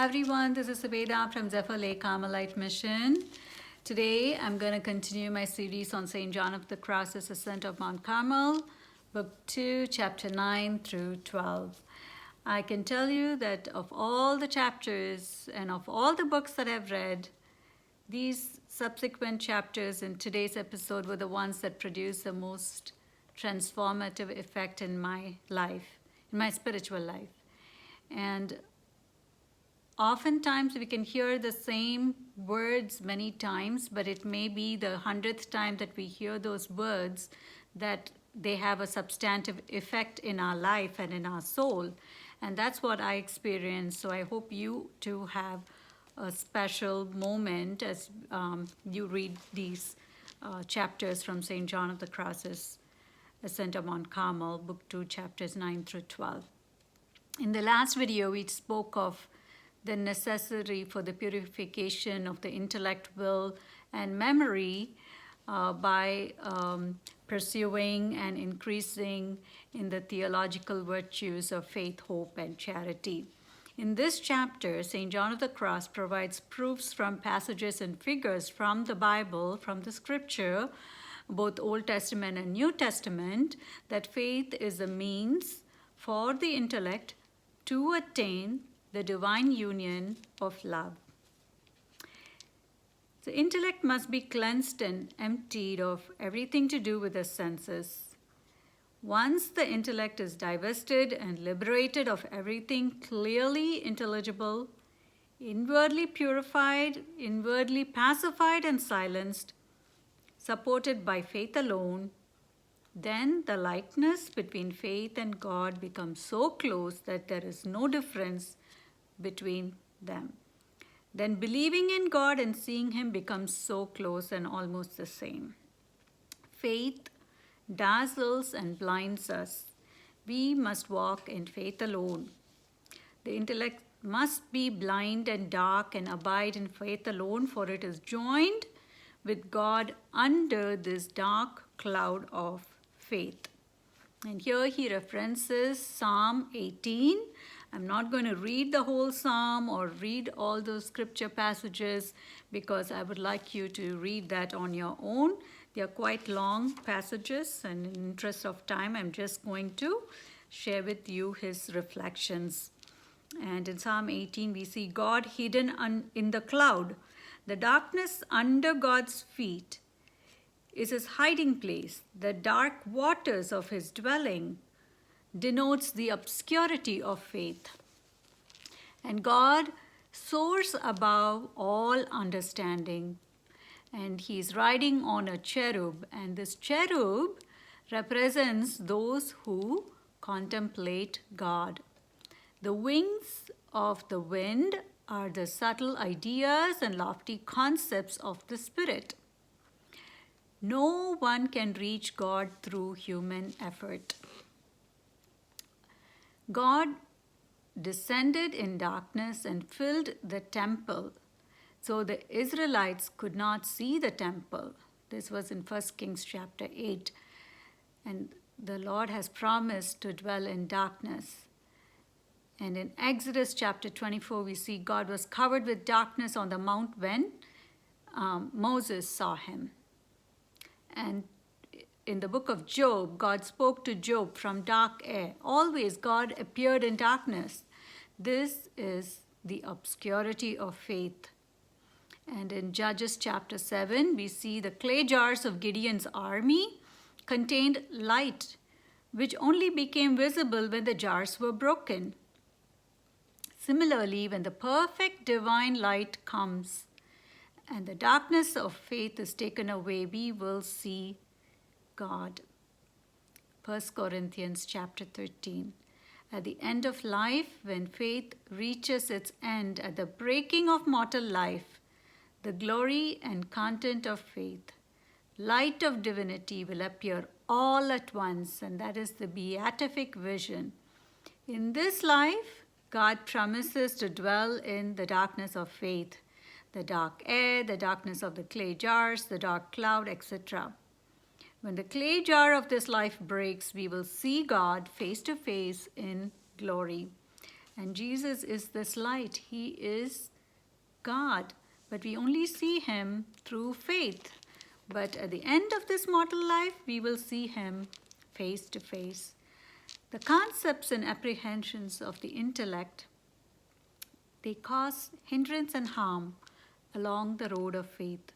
Hi everyone, this is Subeda from Zephyr Lake Carmelite Mission. Today I'm going to continue my series on St. John of the Cross's Ascent of Mount Carmel, Book 2, Chapter 9 through 12. I can tell you that of all the chapters and of all the books that I've read, these subsequent chapters in today's episode were the ones that produced the most transformative effect in my life, in my spiritual life. And oftentimes we can hear the same words many times, but it may be the 100th time that we hear those words that they have a substantive effect in our life and in our soul. And that's what I experienced. So I hope you too have a special moment as you read these chapters from St. John of the Cross's Ascent of Mount Carmel, Book 2, Chapters 9 through 12. In the last video, we spoke of the necessity for the purification of the intellect, will, and memory by pursuing and increasing in the theological virtues of faith, hope, and charity. In this chapter, St. John of the Cross provides proofs from passages and figures from the Bible, from the scripture, both Old Testament and New Testament, that faith is a means for the intellect to attain the divine union of love. The intellect must be cleansed and emptied of everything to do with the senses. Once the intellect is divested and liberated of everything clearly intelligible, inwardly purified, inwardly pacified and silenced, supported by faith alone, then the likeness between faith and God becomes so close that there is no difference between them. Then believing in God and seeing Him becomes so close and almost the same. Faith dazzles and blinds us. We must walk in faith alone. The intellect must be blind and dark and abide in faith alone, for it is joined with God under this dark cloud of faith. And here he references Psalm 18. I'm not going to read the whole psalm or read all those scripture passages because I would like you to read that on your own. They are quite long passages, and in the interest of time, I'm just going to share with you his reflections. And in Psalm 18, we see God hidden in the cloud. The darkness under God's feet is his hiding place. The dark waters of his dwelling denotes the obscurity of faith. And God soars above all understanding. And he's riding on a cherub. And this cherub represents those who contemplate God. The wings of the wind are the subtle ideas and lofty concepts of the Spirit. No one can reach God through human effort. God descended in darkness and filled the temple, so the Israelites could not see the temple. This was in 1 Kings chapter 8. And the Lord has promised to dwell in darkness. And in Exodus chapter 24, we see God was covered with darkness on the mount when Moses saw him. And in the book of Job, God spoke to Job from dark air. Always God appeared in darkness. This is the obscurity of faith. And in Judges chapter 7, we see the clay jars of Gideon's army contained light, which only became visible when the jars were broken. Similarly, when the perfect divine light comes and the darkness of faith is taken away, we will see God. 1 Corinthians chapter 13. At the end of life, when faith reaches its end, at the breaking of mortal life, the glory and content of faith, light of divinity will appear all at once, and that is the beatific vision. In this life, God promises to dwell in the darkness of faith, the dark air, the darkness of the clay jars, the dark cloud, etc. When the clay jar of this life breaks, we will see God face to face in glory. And Jesus is this light. He is God, but we only see him through faith. But at the end of this mortal life, we will see him face to face. The concepts and apprehensions of the intellect, they cause hindrance and harm along the road of faith.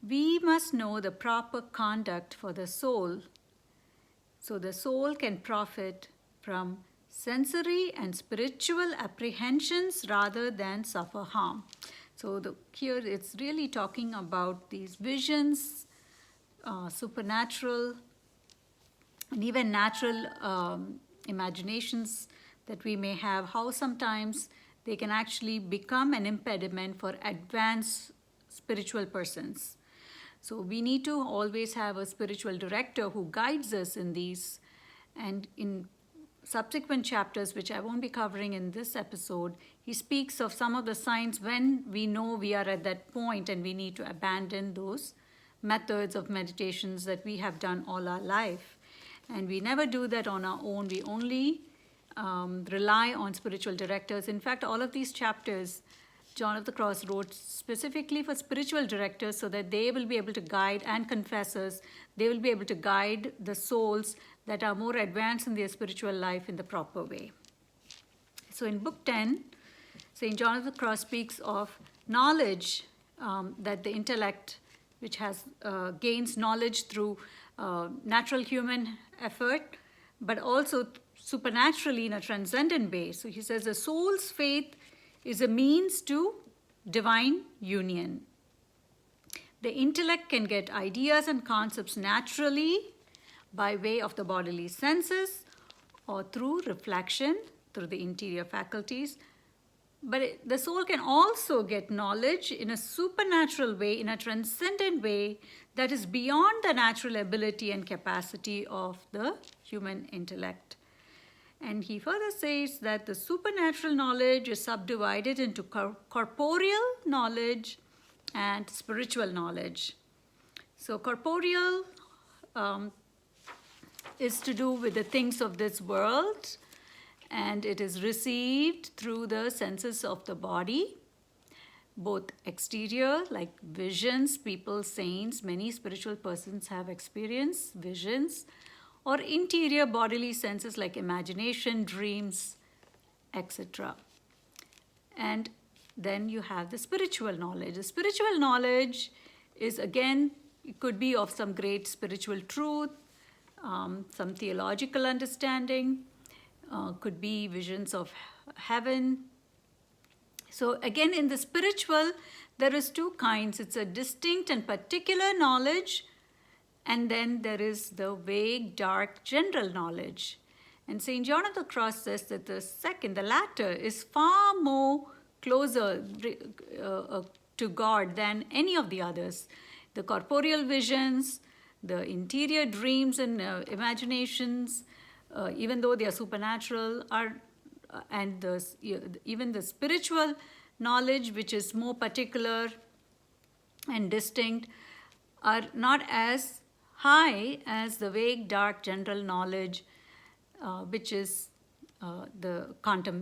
We must know the proper conduct for the soul, so the soul can profit from sensory and spiritual apprehensions rather than suffer harm. So here it's really talking about these visions, supernatural, and even natural imaginations that we may have, how sometimes they can actually become an impediment for advanced spiritual persons. So we need to always have a spiritual director who guides us in these. And in subsequent chapters, which I won't be covering in this episode, he speaks of some of the signs when we know we are at that point and we need to abandon those methods of meditations that we have done all our life. And we never do that on our own. We only rely on spiritual directors. In fact, all of these chapters, John of the Cross wrote specifically for spiritual directors so that they will be able to guide, and confessors, they will be able to guide the souls that are more advanced in their spiritual life in the proper way. So in Book 10, St. John of the Cross speaks of knowledge, that the intellect, which has gains knowledge through natural human effort, but also supernaturally in a transcendent way. So he says the soul's faith is a means to divine union. The intellect can get ideas and concepts naturally by way of the bodily senses or through reflection, through the interior faculties. But the soul can also get knowledge in a supernatural way, in a transcendent way that is beyond the natural ability and capacity of the human intellect. And he further says that the supernatural knowledge is subdivided into corporeal knowledge and spiritual knowledge. So corporeal is to do with the things of this world, and it is received through the senses of the body, both exterior, like visions. People, saints, many spiritual persons have experienced visions, or interior bodily senses like imagination, dreams, etc. And then you have the spiritual knowledge. The spiritual knowledge is, again, it could be of some great spiritual truth, some theological understanding, could be visions of heaven. So again, in the spiritual, there is two kinds. It's a distinct and particular knowledge, and then there is the vague, dark, general knowledge. And St. John of the Cross says that the latter, is far more closer to God than any of the others. The corporeal visions, the interior dreams and imaginations, even though they are supernatural, and even the spiritual knowledge, which is more particular and distinct, are not as high as the vague, dark, general knowledge, which is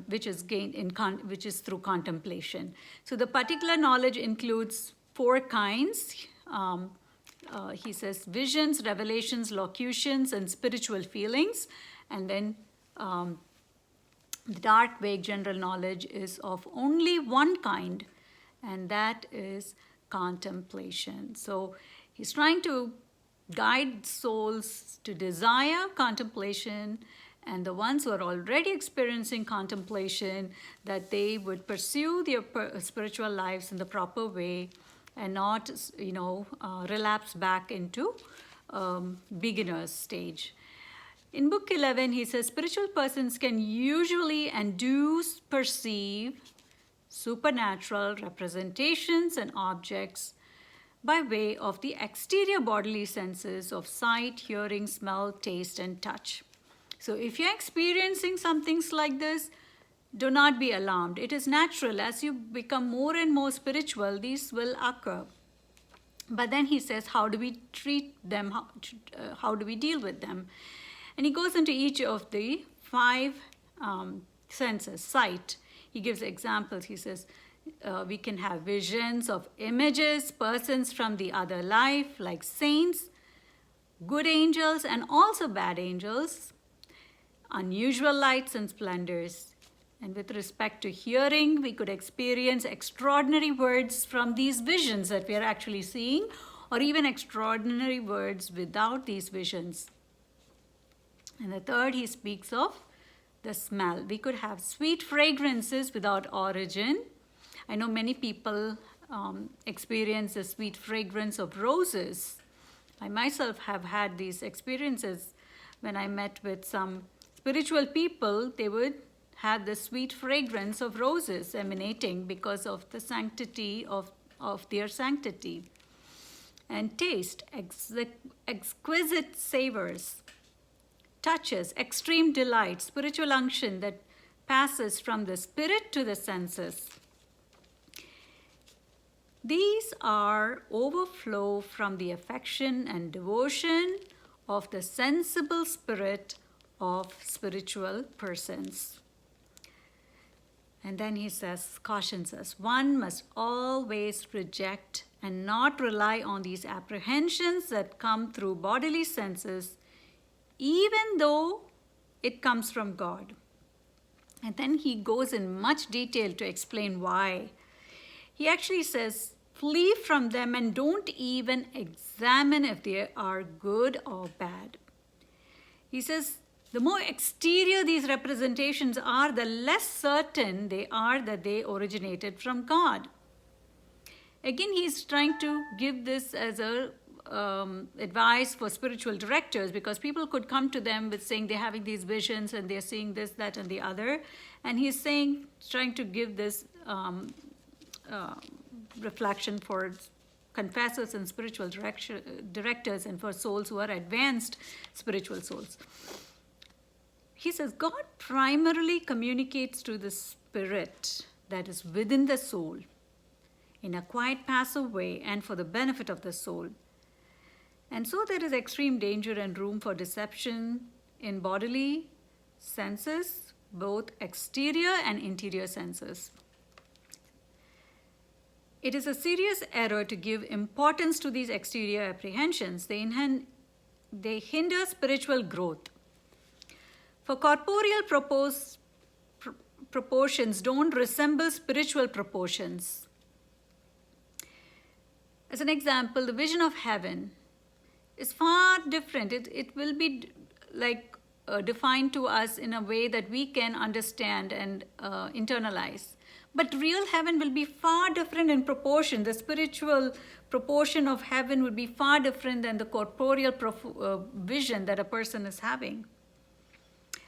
which is through contemplation. So the particular knowledge includes 4 kinds. He says visions, revelations, locutions, and spiritual feelings. And then the dark, vague, general knowledge is of only one kind, and that is contemplation. So he's trying to guide souls to desire contemplation, and the ones who are already experiencing contemplation, that they would pursue their spiritual lives in the proper way and not, relapse back into beginner's stage. In Book 11, he says, spiritual persons can usually and do perceive supernatural representations and objects by way of the exterior bodily senses of sight, hearing, smell, taste, and touch. So if you're experiencing some things like this, do not be alarmed. It is natural. As you become more and more spiritual, these will occur. But then he says, how do we treat them? How do we deal with them? And he goes into each of the 5 senses, sight. He gives examples. He says we can have visions of images, persons from the other life, like saints, good angels, and also bad angels, unusual lights and splendors. And with respect to hearing, we could experience extraordinary words from these visions that we are actually seeing, or even extraordinary words without these visions. And the third, he speaks of the smell. We could have sweet fragrances without origin. I know many people experience the sweet fragrance of roses. I myself have had these experiences when I met with some spiritual people. They would have the sweet fragrance of roses emanating because of the sanctity of their sanctity. And taste, exquisite savors, touches, extreme delight, spiritual unction that passes from the spirit to the senses. These are overflow from the affection and devotion of the sensible spirit of spiritual persons. And then he says, cautions us, one must always reject and not rely on these apprehensions that come through bodily senses, even though it comes from God. And then he goes in much detail to explain why. He actually says, flee from them and don't even examine if they are good or bad. He says, the more exterior these representations are, the less certain they are that they originated from God. Again, he's trying to give this as a advice for spiritual directors, because people could come to them with saying they're having these visions and they're seeing this, that, and the other. And he's trying to give this reflection for confessors and spiritual directors and for souls who are advanced spiritual souls. He says, God primarily communicates to the spirit that is within the soul in a quiet, passive way and for the benefit of the soul. And so there is extreme danger and room for deception in bodily senses, both exterior and interior senses. It is a serious error to give importance to these exterior apprehensions. They hinder spiritual growth. For corporeal proportions don't resemble spiritual proportions. As an example, the vision of heaven is far different. It will be defined to us in a way that we can understand and internalize. But real heaven will be far different in proportion. The spiritual proportion of heaven would be far different than the corporeal vision that a person is having.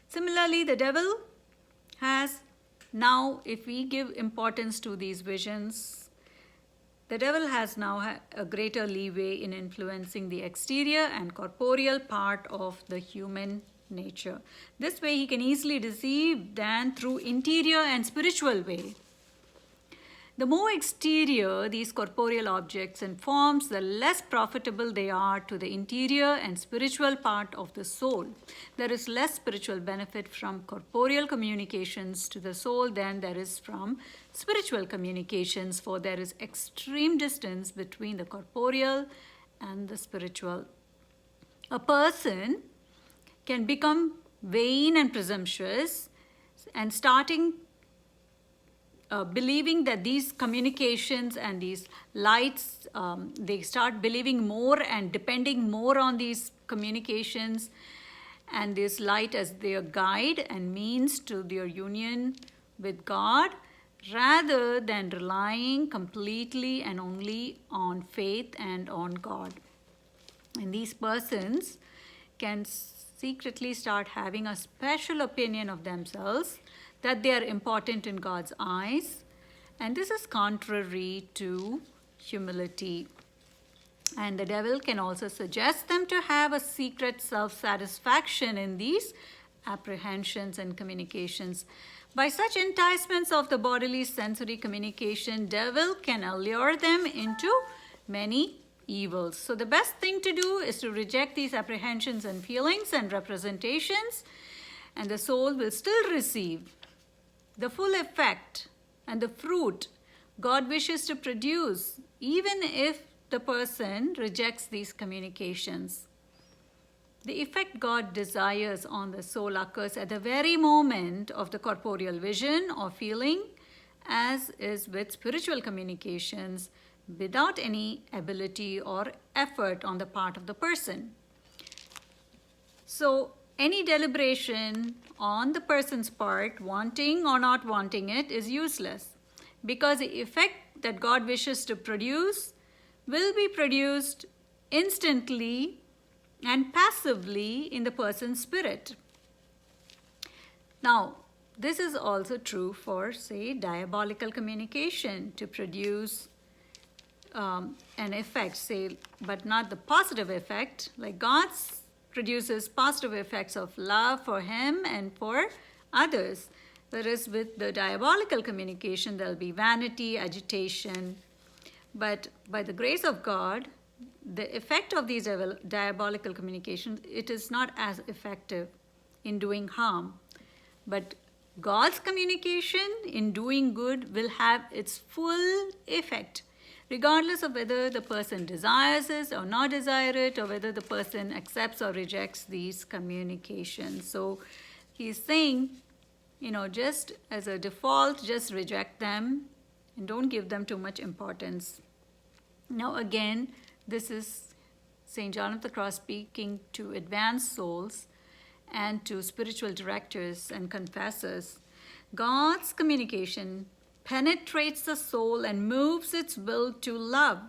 Similarly, the devil has now, if we give importance to these visions, the devil has now a greater leeway in influencing the exterior and corporeal part of the human nature. This way he can easily deceive than through interior and spiritual way. The more exterior these corporeal objects and forms, the less profitable they are to the interior and spiritual part of the soul. There is less spiritual benefit from corporeal communications to the soul than there is from spiritual communications, for there is extreme distance between the corporeal and the spiritual. A person can become vain and presumptuous and believing that these communications and these lights, they start believing more and depending more on these communications and this light as their guide and means to their union with God, rather than relying completely and only on faith and on God. And these persons can secretly start having a special opinion of themselves, that they are important in God's eyes, and this is contrary to humility. And the devil can also suggest them to have a secret self-satisfaction in these apprehensions and communications. By such enticements of the bodily sensory communication, devil can allure them into many evils. So the best thing to do is to reject these apprehensions and feelings and representations, and the soul will still receive the full effect and the fruit God wishes to produce, even if the person rejects these communications. The effect God desires on the soul occurs at the very moment of the corporeal vision or feeling, as is with spiritual communications, without any ability or effort on the part of the person. So, any deliberation on the person's part, wanting or not wanting it, is useless, because the effect that God wishes to produce will be produced instantly and passively in the person's spirit. Now, this is also true for, say, diabolical communication to produce an effect, say, but not the positive effect. Like God produces positive effects of love for Him and for others. Whereas with the diabolical communication, there'll be vanity, agitation. But by the grace of God, the effect of these diabolical communications, it is not as effective in doing harm. But God's communication in doing good will have its full effect, regardless of whether the person desires it or not desire it, or whether the person accepts or rejects these communications. So he's saying, just as a default, just reject them and don't give them too much importance. Now again, this is St. John of the Cross speaking to advanced souls and to spiritual directors and confessors. God's communication penetrates the soul and moves its will to love.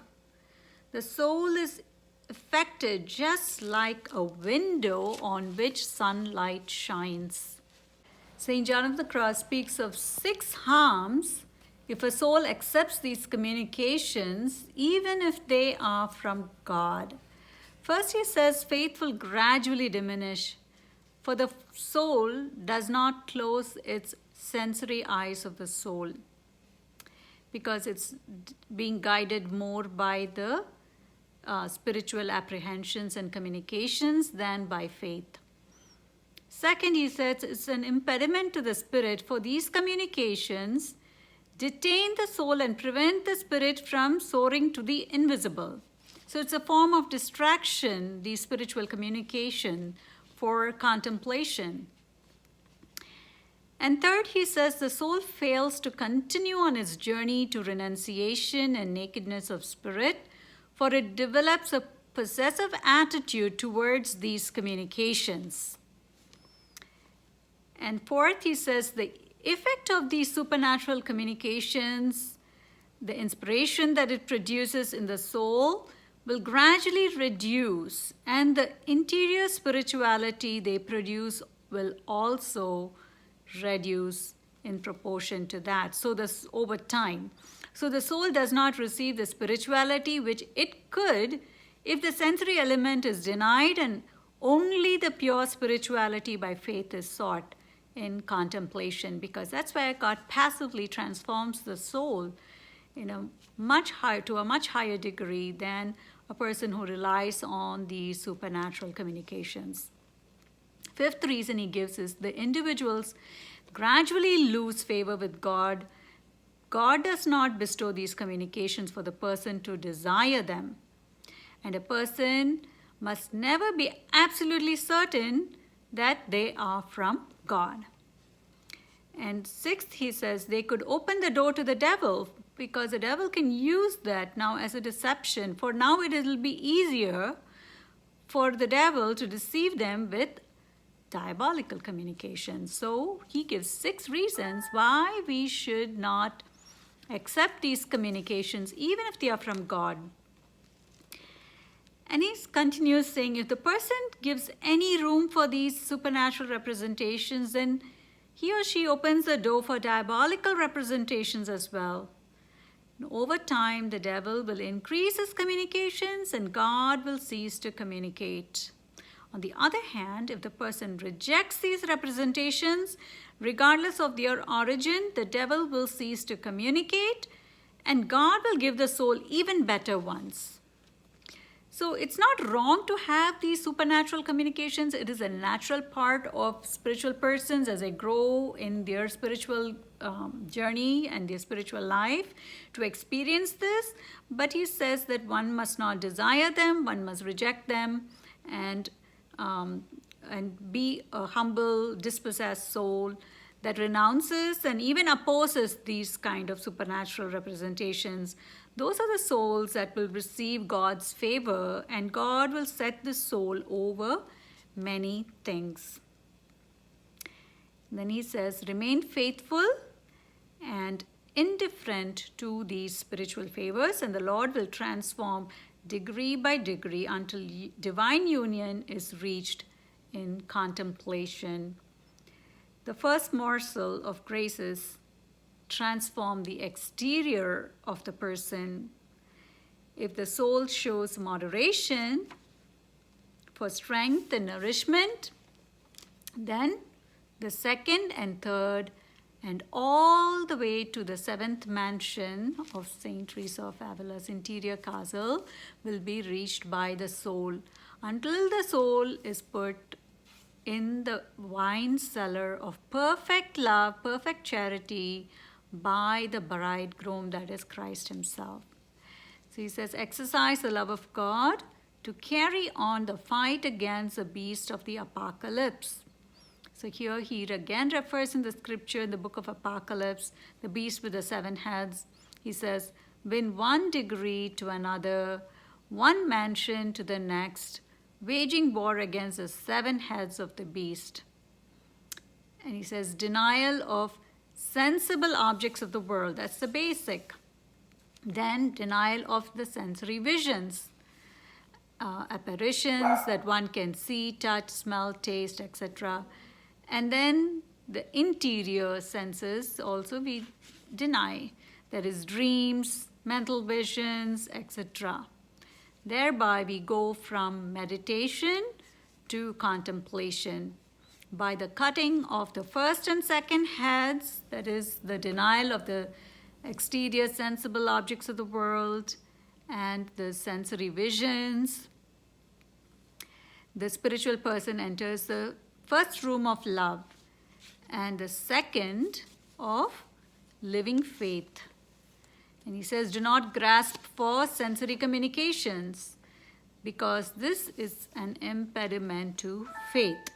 The soul is affected just like a window on which sunlight shines. St. John of the Cross speaks of 6 harms if a soul accepts these communications, even if they are from God. First, he says faith will gradually diminish, for the soul does not close its sensory eyes of the soul, because it's being guided more by the spiritual apprehensions and communications than by faith. Second, he says it's an impediment to the spirit, for these communications detain the soul and prevent the spirit from soaring to the invisible. So it's a form of distraction, the spiritual communication, for contemplation. And third, he says the soul fails to continue on its journey to renunciation and nakedness of spirit, for it develops a possessive attitude towards these communications. And fourth, he says the effect of these supernatural communications, the inspiration that it produces in the soul, will gradually reduce, and the interior spirituality they produce will also reduce in proportion to that. So this over time. So the soul does not receive the spirituality which it could if the sensory element is denied, and only the pure spirituality by faith is sought in contemplation, because that's where God passively transforms the soul to a much higher degree than a person who relies on the supernatural communications. Fifth reason he gives is the individuals gradually lose favor with God. God does not bestow these communications for the person to desire them. And a person must never be absolutely certain that they are from God. And sixth, he says they could open the door to the devil, because the devil can use that now as a deception. For now it will be easier for the devil to deceive them with diabolical communication. So he gives 6 reasons why we should not accept these communications, even if they are from God. And he continues saying, if the person gives any room for these supernatural representations, then he or she opens the door for diabolical representations as well. And over time, the devil will increase his communications and God will cease to communicate. On the other hand, if the person rejects these representations, regardless of their origin, the devil will cease to communicate and God will give the soul even better ones. So it's not wrong to have these supernatural communications. It is a natural part of spiritual persons as they grow in their spiritual journey and their spiritual life to experience this. But he says that one must not desire them, one must reject them, and be a humble, dispossessed soul that renounces and even opposes these kind of supernatural representations. Those are the souls that will receive God's favor, and God will set the soul over many things. Then he says, remain faithful and indifferent to these spiritual favors, and the Lord will transform degree by degree until divine union is reached in contemplation. The first morsel of graces transform the exterior of the person. If the soul shows moderation for strength and nourishment, then the second and third and all the way to the seventh mansion of Saint Teresa of Avila's interior castle will be reached by the soul, until the soul is put in the wine cellar of perfect love, perfect charity by the bridegroom, that is Christ himself. So he says, exercise the love of God to carry on the fight against the beast of the apocalypse. So here he again refers in the scripture, in the book of Apocalypse, the beast with the 7 heads. He says, win one degree to another, one mansion to the next, waging war against the 7 heads of the beast. And he says, denial of sensible objects of the world, that's the basic. Then denial of the sensory visions, apparitions that one can see, touch, smell, taste, etc. And then the interior senses also we deny, that is dreams, mental visions, etc. Thereby we go from meditation to contemplation. By the cutting of the first and second heads, that is the denial of the exterior sensible objects of the world and the sensory visions, the spiritual person enters the first room of love and the second of living faith. And he says, do not grasp for sensory communications, because this is an impediment to faith.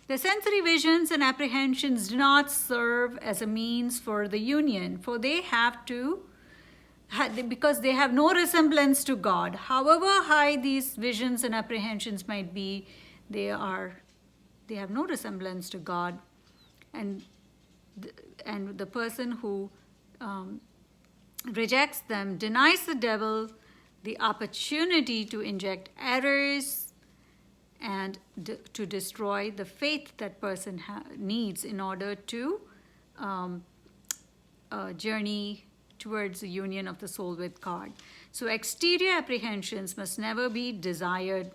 The sensory visions and apprehensions do not serve as a means for the union, for they have to, because they have no resemblance to God. However high these visions and apprehensions might be, they have no resemblance to God. And the person who rejects them denies the devil the opportunity to inject errors and to destroy the faith that person needs in order to journey towards the union of the soul with God. So exterior apprehensions must never be desired.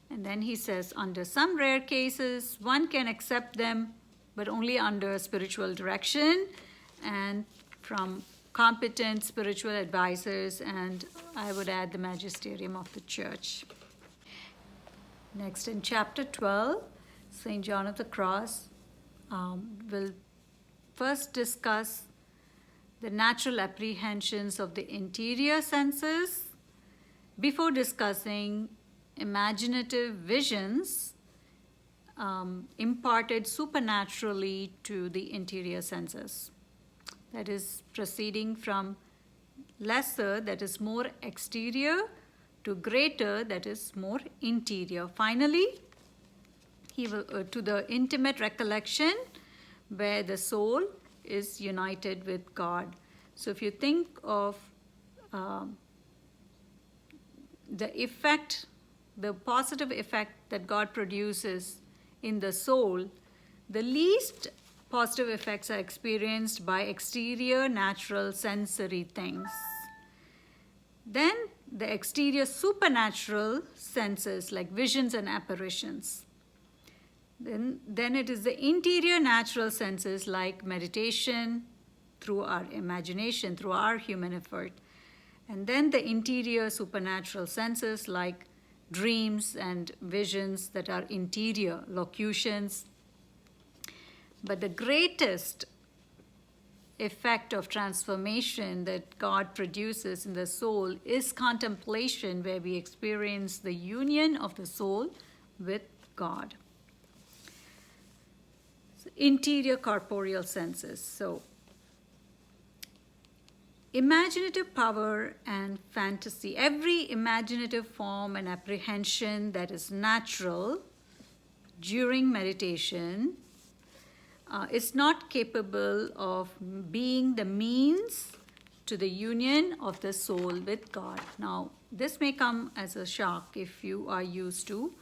And then he says, under some rare cases, one can accept them, but only under spiritual direction and from competent spiritual advisors, and I would add the magisterium of the church. Next, in chapter 12, St. John of the Cross will first discuss the natural apprehensions of the interior senses before discussing imaginative visions imparted supernaturally to the interior senses. That is proceeding from lesser, that is more exterior, to greater, that is more interior. Finally, he will to the intimate recollection where the soul is united with God. So if you think of the effect, the positive effect that God produces in the soul, the least positive effects are experienced by exterior natural sensory things. Then the exterior supernatural senses like visions and apparitions. Then it is the interior natural senses like meditation through our imagination, through our human effort. And then the interior supernatural senses like dreams and visions that are interior locutions. But the greatest effect of transformation that God produces in the soul is contemplation, where we experience the union of the soul with God. So, interior corporeal senses. So, imaginative power and fantasy. Every imaginative form and apprehension that is natural during meditation is not capable of being the means to the union of the soul with God. Now, this may come as a shock if you are used to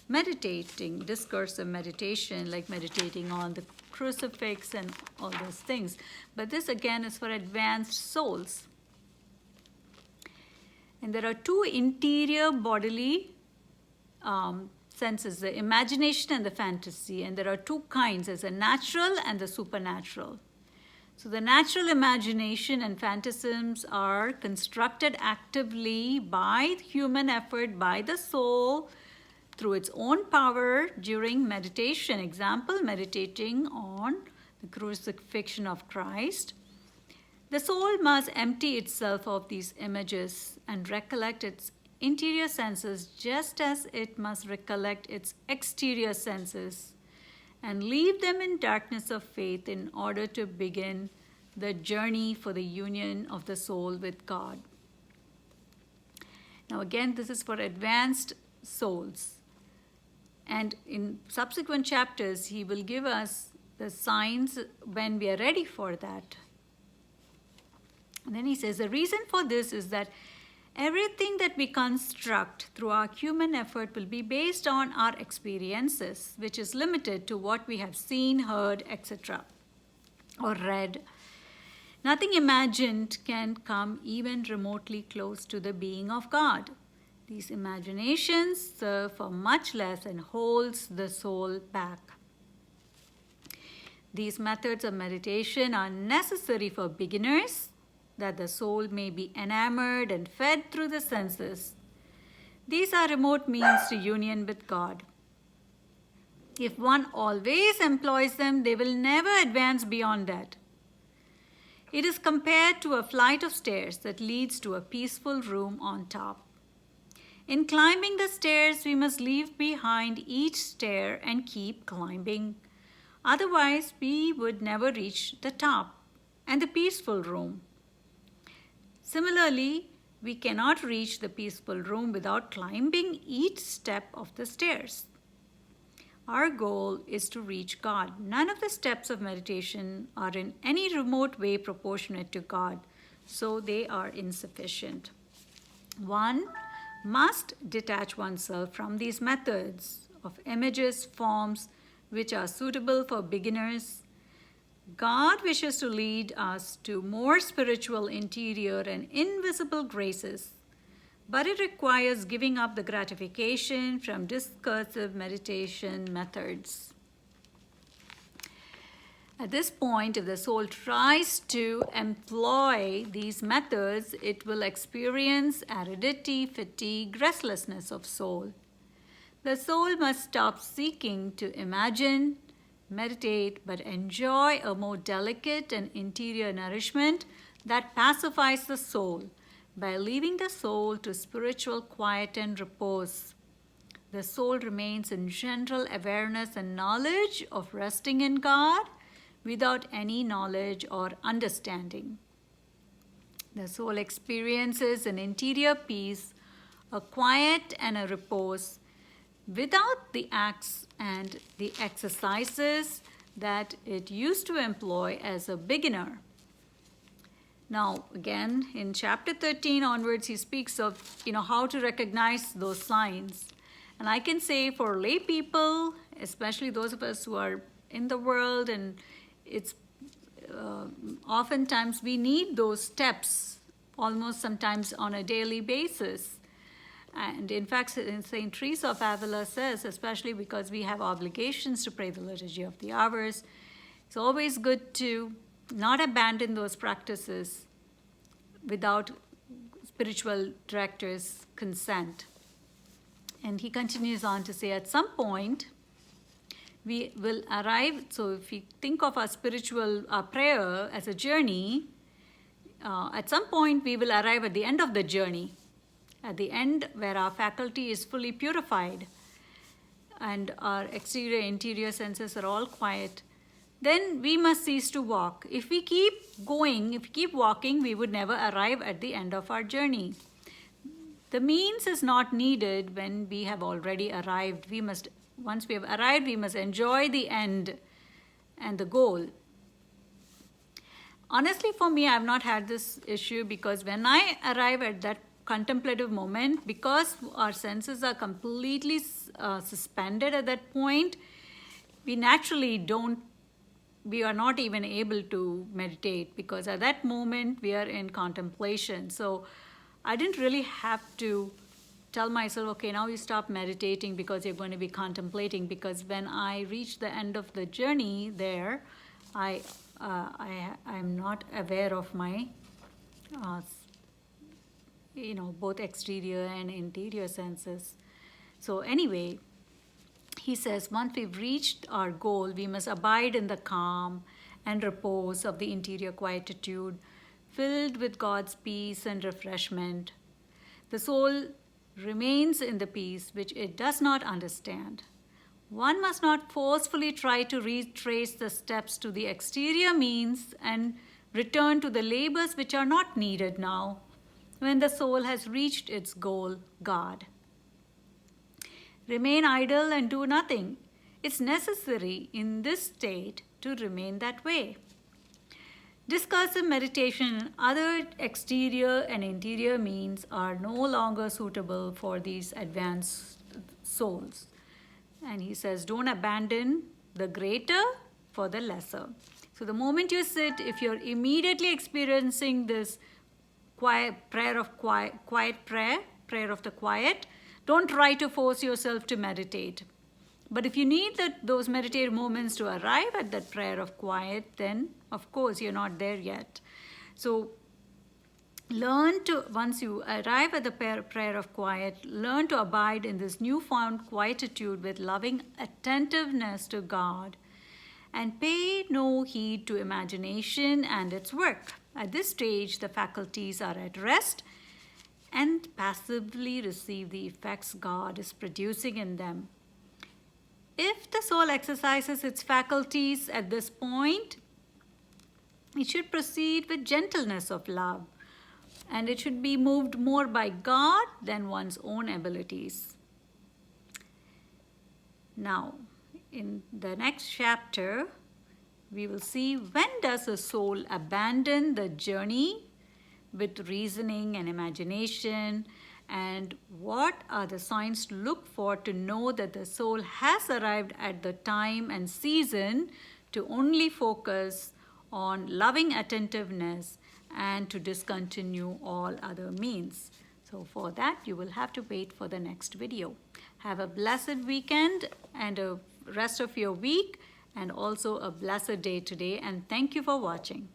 meditating, discursive meditation, like meditating on the crucifix and all those things. But this again is for advanced souls. And there are two interior bodily senses, the imagination and the fantasy, and there are two kinds, there's a natural and the supernatural. So the natural imagination and phantasms are constructed actively by human effort, by the soul, through its own power during meditation. Example, meditating on the crucifixion of Christ. The soul must empty itself of these images and recollect its interior senses just as it must recollect its exterior senses and leave them in darkness of faith in order to begin the journey for the union of the soul with God. Now again, this is for advanced souls. And in subsequent chapters, he will give us the signs when we are ready for that. And then he says, the reason for this is that everything that we construct through our human effort will be based on our experiences, which is limited to what we have seen, heard, etc., or read. Nothing imagined can come even remotely close to the being of God. These imaginations serve for much less and holds the soul back. These methods of meditation are necessary for beginners, that the soul may be enamored and fed through the senses. These are remote means to union with God. If one always employs them, they will never advance beyond that. It is compared to a flight of stairs that leads to a peaceful room on top. In climbing the stairs, we must leave behind each stair and keep climbing. Otherwise, we would never reach the top and the peaceful room. Similarly, we cannot reach the peaceful room without climbing each step of the stairs. Our goal is to reach God. None of the steps of meditation are in any remote way proportionate to God, so they are insufficient. One must detach oneself from these methods of images, forms, which are suitable for beginners. God wishes to lead us to more spiritual, interior, and invisible graces, but it requires giving up the gratification from discursive meditation methods. At this point, if the soul tries to employ these methods, it will experience aridity, fatigue, restlessness of soul. The soul must stop seeking to imagine, meditate, but enjoy a more delicate and interior nourishment that pacifies the soul by leaving the soul to spiritual quiet and repose. The soul remains in general awareness and knowledge of resting in God without any knowledge or understanding. The soul experiences an interior peace, a quiet and a repose, without the acts and the exercises that it used to employ as a beginner. Now, again, in chapter 13 onwards, he speaks of, how to recognize those signs. And I can say for lay people, especially those of us who are in the world, and it's oftentimes we need those steps almost sometimes on a daily basis. And in fact, St. Teresa of Avila says, especially because we have obligations to pray the Liturgy of the Hours, it's always good to not abandon those practices without spiritual director's consent. And he continues on to say, at some point, we will arrive. So if we think of our prayer as a journey, at some point we will arrive at the end of the journey, at the end where our faculty is fully purified and our exterior, interior senses are all quiet. Then we must cease to walk. If we keep going, if we keep walking, we would never arrive at the end of our journey. The means is not needed when we have already arrived. Once we have arrived, we must enjoy the end and the goal. Honestly, for me, I have not had this issue, because when I arrive at that contemplative moment, because our senses are completely suspended at that point, we are not even able to meditate, because at that moment we are in contemplation. So I didn't really have to tell myself, okay, now you stop meditating because you're going to be contemplating, because when I reach the end of the journey there, I'm not aware of my both exterior and interior senses. So anyway, he says, once we've reached our goal, we must abide in the calm and repose of the interior quietude, filled with God's peace and refreshment. The soul remains in the peace which it does not understand. One must not forcefully try to retrace the steps to the exterior means and return to the labors which are not needed now, when the soul has reached its goal, God. Remain idle and do nothing. It's necessary in this state to remain that way. Discursive meditation and other exterior and interior means are no longer suitable for these advanced souls. And he says, don't abandon the greater for the lesser. So the moment you sit, if you're immediately experiencing this prayer of the quiet, don't try to force yourself to meditate. But if you need those meditative moments to arrive at that prayer of quiet, then of course you're not there yet. So once you arrive at the prayer of quiet, learn to abide in this newfound quietude with loving attentiveness to God, and pay no heed to imagination and its work. At this stage, the faculties are at rest and passively receive the effects God is producing in them. If the soul exercises its faculties at this point, it should proceed with gentleness of love, and it should be moved more by God than one's own abilities. Now, in the next chapter, we will see when does a soul abandon the journey with reasoning and imagination, and what are the signs to look for to know that the soul has arrived at the time and season to only focus on loving attentiveness and to discontinue all other means. So for that, you will have to wait for the next video. Have a blessed weekend and a rest of your week, and also a blessed day today, and thank you for watching.